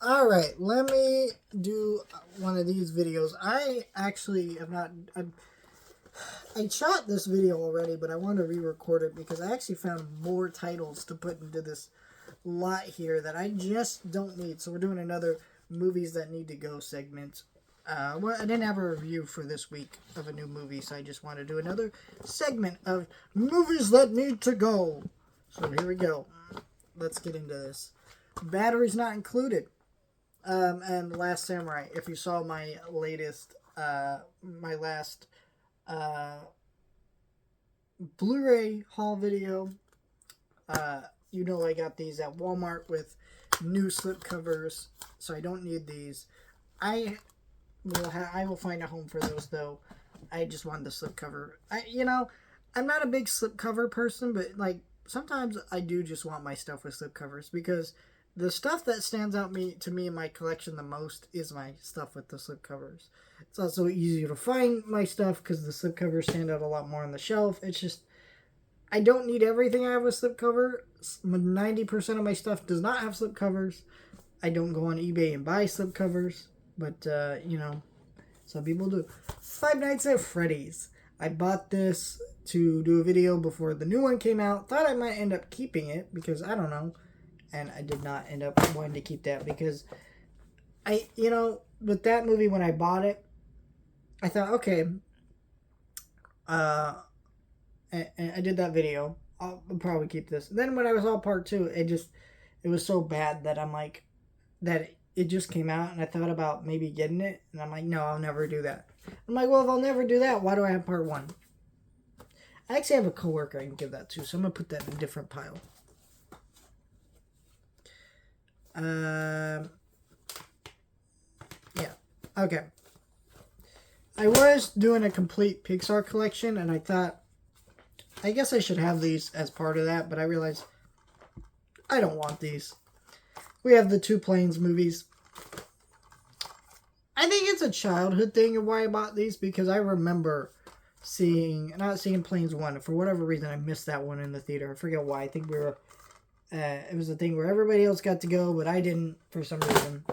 Alright, let me do one of these videos. I actually have not. I shot this video already, but I want to re record it because I actually found more titles to put into this lot here that I just don't need. So we're doing another movies that need to go segment. Well, I didn't have a review for this week of a new movie, so I just want to do another segment of movies that need to go. So here we go. Let's get into this. Batteries not included. And Last Samurai. If you saw my latest, my last uh, Blu-ray haul video, you know I got these at Walmart with new slipcovers, so I don't need these. I I will find a home for those though. I just wanted the slipcover. I'm not a big slipcover person, but like sometimes I do just want my stuff with slipcovers because the stuff that stands out to me in my collection the most is my stuff with the slipcovers. It's also easier to find my stuff because the slipcovers stand out a lot more on the shelf. It's just I don't need everything I have with slipcover. 90% of my stuff does not have slipcovers. I don't go on eBay and buy slipcovers, but some people do. Five Nights at Freddy's. I bought this to do a video before the new one came out. Thought I might end up keeping it because I don't know, and I did not end up wanting to keep that because with that movie when I bought it, I thought okay, and I did that video. I'll probably keep this. Then when I was all part two, it was so bad that I'm like that it just came out, and I thought about maybe getting it, and I'm like, no, I'll never do that. I'm like, well, if I'll never do that, why do I have part one? I actually have a coworker I can give that to, so I'm gonna put that in a different pile. Yeah, okay. I was doing a complete Pixar collection, and I thought, I guess I should have these as part of that, but I realized I don't want these. We have the Two Planes movies. I think it's a childhood thing of why I bought these because I remember not seeing Planes 1. For whatever reason, I missed that one in the theater. I forget why. I think we were, it was a thing where everybody else got to go, but I didn't for some reason.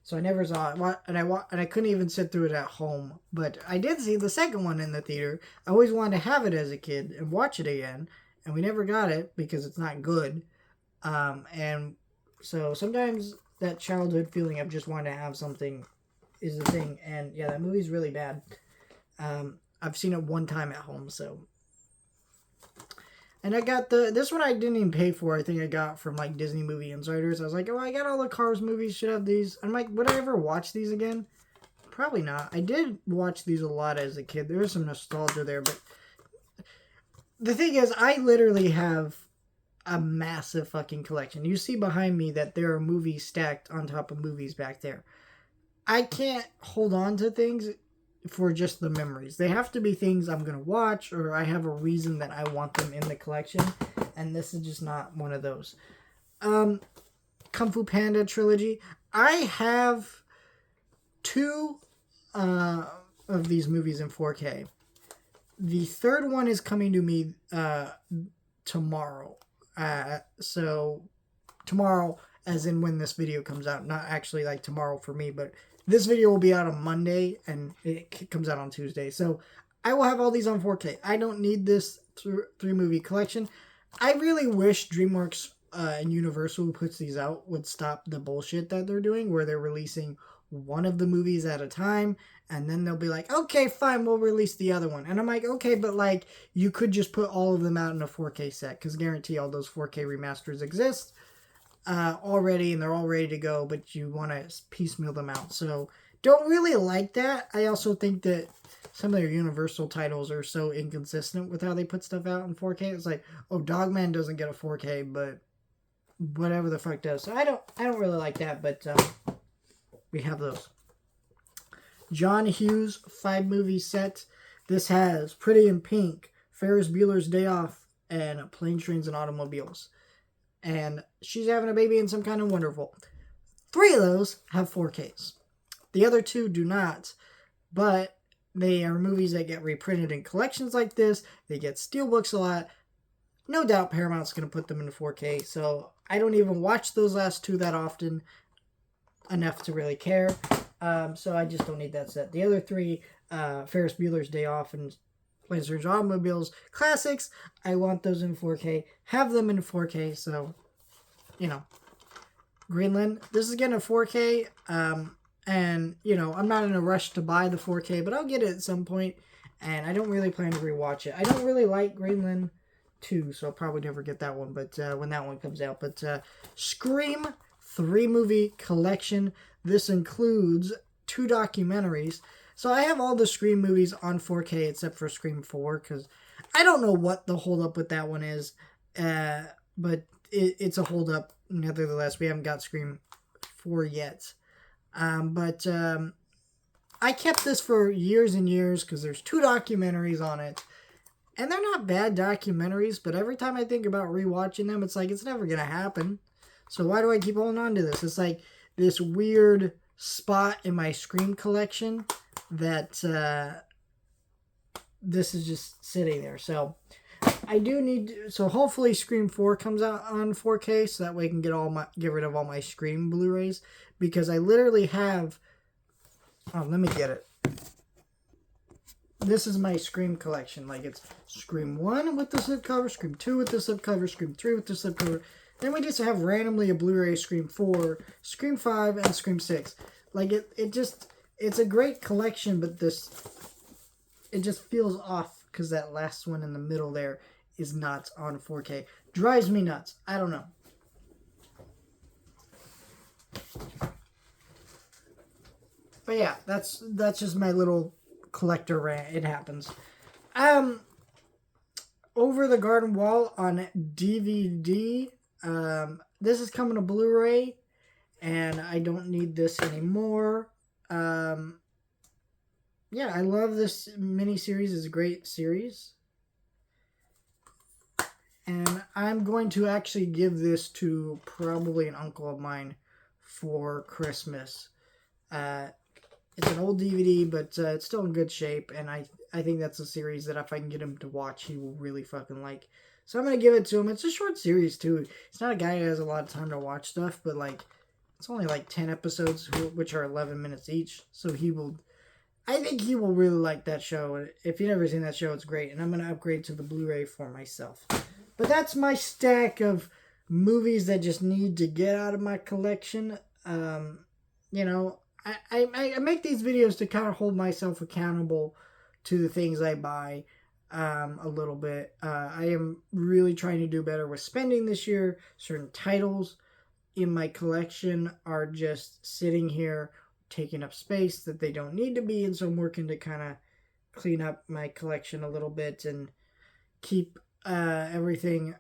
So I never saw it. And I couldn't even sit through it at home. But I did see the second one in the theater. I always wanted to have it as a kid and watch it again. And we never got it because it's not good. And so sometimes that childhood feeling of just wanting to have something is the thing. And yeah, that movie's really bad. I've seen it one time at home, so. And I got this one I didn't even pay for. I think I got from like Disney Movie Insiders. I was like, oh, I got all the Cars movies. Should have these. I'm like, would I ever watch these again? Probably not. I did watch these a lot as a kid. There was some nostalgia there, but the thing is, I literally have a massive fucking collection. You see behind me that there are movies stacked on top of movies back there. I can't hold on to things for just the memories. They have to be things I'm going to watch or I have a reason that I want them in the collection. And this is just not one of those. Kung Fu Panda trilogy. I have two of these movies in 4K. The third one is coming to me tomorrow. So tomorrow, as in when this video comes out, not actually like tomorrow for me, but this video will be out on Monday and it comes out on Tuesday. So I will have all these on 4K. I don't need this three movie collection. I really wish DreamWorks and Universal, who puts these out, would stop the bullshit that they're doing where they're releasing one of the movies at a time and then they'll be like, okay, fine, we'll release the other one. And I'm like, okay, but like you could just put all of them out in a 4K set because guarantee all those 4K remasters exist already and they're all ready to go, but you want to piecemeal them out. So don't really like that. I also think that some of their Universal titles are so inconsistent with how they put stuff out in 4K. It's like, oh, Dogman doesn't get a 4K, but whatever the fuck does. So I don't really like that, but we have those. John Hughes 5-movie set. This has Pretty in Pink, Ferris Bueller's Day Off, and Planes, Trains, and Automobiles. And She's Having a Baby and Some Kind of Wonderful. 3 of those have 4Ks. The other 2 do not, but they are movies that get reprinted in collections like this. They get steelbooks a lot. No doubt Paramount's going to put them into 4K, so I don't even watch those last 2 that often. enough to really care. So I just don't need that set. The other three, Ferris Bueller's Day Off and Planes, Trains, Automobiles classics, I want those in 4K. Have them in 4K, so, you know. Greenland, this is getting a 4K, and, you know, I'm not in a rush to buy the 4K, but I'll get it at some point, and I don't really plan to rewatch it. I don't really like Greenland 2, so I'll probably never get that one, but when that one comes out. But Scream 3-movie collection. This includes 2 documentaries. So I have all the Scream movies on 4K except for Scream 4, because I don't know what the holdup with that one is, but it's a holdup. Nevertheless, we haven't got Scream 4 yet. But I kept this for years and years because there's 2 documentaries on it. And they're not bad documentaries, but every time I think about rewatching them, it's like, it's never going to happen. So why do I keep holding on to this? It's like this weird spot in my Scream collection that this is just sitting there. So I do need to, so hopefully Scream 4 comes out on 4K so that way I can get rid of all my Scream Blu-rays, because I literally have, oh, let me get it. This is my Scream collection. Like, it's Scream 1 with the slipcover, Scream 2 with the slipcover, Scream 3 with the slipcover. Then we just have randomly a Blu-ray Scream 4, Scream 5, and Scream 6. Like, it's a great collection, but it just feels off because that last one in the middle there is not on 4K. Drives me nuts. I don't know. But yeah, that's just my little collector rant. It happens. Over the Garden Wall on DVD. This is coming to Blu-ray, and I don't need this anymore. Yeah, I love this miniseries. It's a great series. And I'm going to actually give this to probably an uncle of mine for Christmas. It's an old DVD, but it's still in good shape, and I think that's a series that if I can get him to watch, he will really fucking like. So I'm going to give it to him. It's a short series, too. He's not a guy who has a lot of time to watch stuff, but, like, it's only, like, 10 episodes, which are 11 minutes each. So I think he will really like that show. If you've never seen that show, it's great. And I'm going to upgrade to the Blu-ray for myself. But that's my stack of movies that just need to get out of my collection. You know, I make these videos to kind of hold myself accountable to the things I buy. A little bit. I am really trying to do better with spending this year. Certain titles in my collection are just sitting here taking up space that they don't need to be, and so I'm working to kind of clean up my collection a little bit and keep everything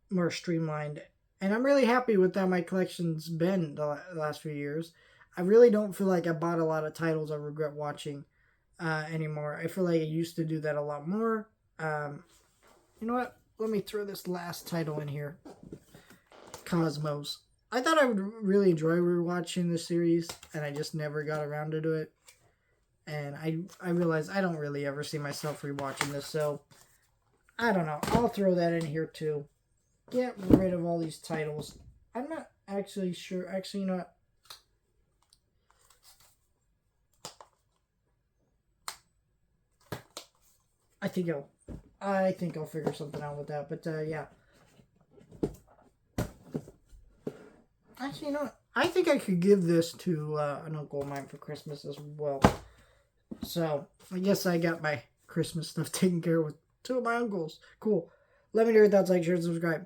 more streamlined. And I'm really happy with how my collection's been the last few years. I really don't feel like I bought a lot of titles I regret watching anymore. I feel like I used to do that a lot more. You know what? Let me throw this last title in here. Cosmos. I thought I would really enjoy rewatching this series, and I just never got around to do it. And I realized I don't really ever see myself rewatching this, so I don't know. I'll throw that in here too. Get rid of all these titles. I'm not actually sure. Actually, you know what? I think I'll figure something out with that. But yeah. Actually, you know what? I think I could give this to an uncle of mine for Christmas as well. So I guess I got my Christmas stuff taken care of with 2 of my uncles. Cool. Let me know your thoughts. Like, share, and subscribe.